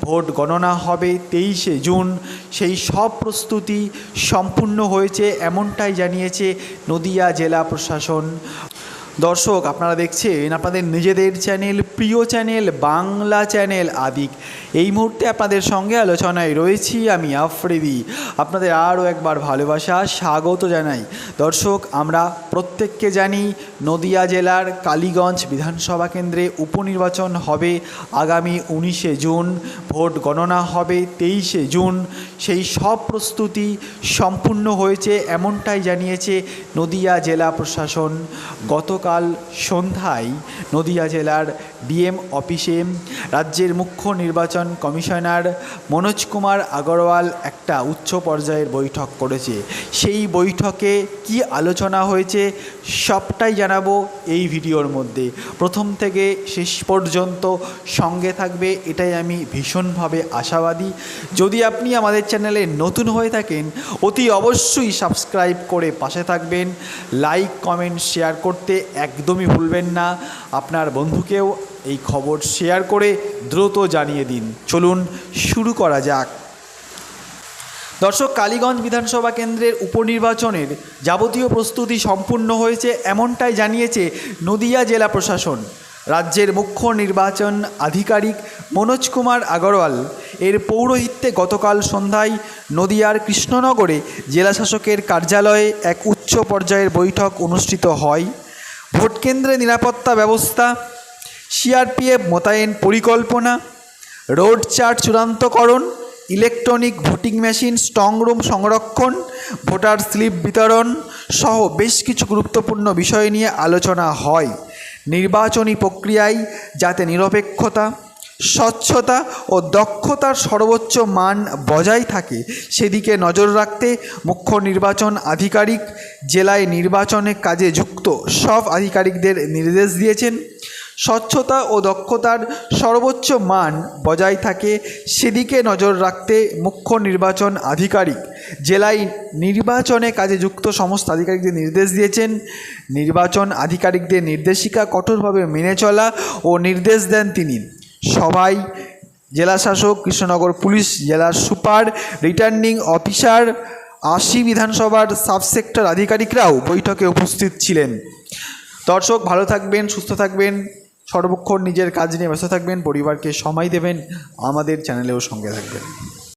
Vote গণনা হবে 23শে June. সেই সব প্রস্তুতি সম্পূর্ণ হয়েছে এমনটাই জানিয়েছে নদিয়া জেলা প্রশাসন। দর্শক, আপনারা দেখছেন আপনাদের নিজেদের চ্যানেল, প্রিয় চ্যানেল বাংলা চ্যানেল আদিক। এই মুহূর্তে আপনাদের সঙ্গে আলোচনায় রয়েছি আমি আফ্রিদি। আপনাদের আরও একবার ভালোবাসা স্বাগত জানাই। দর্শক, আমরা প্রত্যেককে জানি নদিয়া জেলার কালীগঞ্জ বিধানসভা কেন্দ্রে উপনির্বাচন হবে আগামী 19শে জুন, ভোট গণনা হবে 23শে জুন। সেই সব প্রস্তুতি সম্পূর্ণ হয়েছে এমনটাই জানিয়েছে নদিয়া জেলা প্রশাসন। গতকাল সন্ধ্যায় নদিয়া জেলার ডিএম অফিসে রাজ্যের মুখ্য নির্বাচন কমিশনার মনোজ কুমার আগরওয়াল একটা উচ্চ পর্যায়ের বৈঠক করেছে। সেই বৈঠকে কি আলোচনা হয়েছে সবটাই জানাবো এই ভিডিওর মধ্যে। প্রথম থেকে শেষ পর্যন্ত সঙ্গে থাকবে, এটাই আমি ভীষণভাবে আশাবাদী। যদি আপনি আমাদের চ্যানেলে নতুন হয়ে থাকেন অতি অবশ্যই সাবস্ক্রাইব করে পাশে থাকবেন। লাইক, কমেন্ট, শেয়ার করতে একদমই ভুলবেন না। আপনার বন্ধুকেও এই খবর শেয়ার করে দ্রুত জানিয়ে দিন। চলুন শুরু করা যাক। দর্শক, কালীগঞ্জ বিধানসভা কেন্দ্রের উপনির্বাচনের যাবতীয় প্রস্তুতি সম্পূর্ণ হয়েছে এমনটাই জানিয়েছে নদিয়া জেলা প্রশাসন। রাজ্যের মুখ্য নির্বাচন আধিকারিক মনোজ কুমার আগরওয়াল এর পৌরোহিত্যে গতকাল সন্ধ্যায় নদিয়ার কৃষ্ণনগরে জেলাশাসকের কার্যালয়ে এক উচ্চ পর্যায়ের বৈঠক অনুষ্ঠিত হয়। ভোটকেন্দ্রে নিরাপত্তা ব্যবস্থা, সিআরপিএফ মোতায়েন পরিকল্পনা, রোড চার্ট চূড়ান্তকরণ, ইলেকট্রনিক ভোটিং মেশিন, স্ট্রংরুম সংরক্ষণ, ভোটার স্লিপ বিতরণ সহ বেশ কিছু গুরুত্বপূর্ণ বিষয় নিয়ে আলোচনা হয়। নির্বাচনী প্রক্রিয়ায় যাতে নিরপেক্ষতা, স্বচ্ছতা ও দক্ষতার সর্বোচ্চ মান বজায় থাকে সেদিকে নজর রাখতে মুখ্য নির্বাচন আধিকারিক জেলায় নির্বাচনের কাজে যুক্ত সব আধিকারিকদের নির্দেশ দিয়েছেন। স্বচ্ছতা ও দক্ষতার সর্বোচ্চ মান বজায় থাকে সেদিকে নজর রাখতে মুখ্য নির্বাচন আধিকারিক জেলায় নির্বাচনে কাজে যুক্ত সমস্ত আধিকারিকদের নির্দেশ দিয়েছেন। নির্বাচন আধিকারিকদের নির্দেশিকা কঠোরভাবে মেনে চলা ও নির্দেশ দেন তিনি। সভায় জেলাশাসক, কৃষ্ণনগর পুলিশ জেলার সুপার, রিটার্নিং অফিসার, 80 বিধানসভার সাবসেক্টর আধিকারিকরাও বৈঠকে উপস্থিত ছিলেন। দর্শক, ভালো থাকবেন, সুস্থ থাকবেন, সর্বক্ষণ নিজের কাজ নিয়ে ব্যস্ত থাকবেন, পরিবারকে সময় দেবেন, আমাদের চ্যানেলেও সঙ্গে থাকবেন।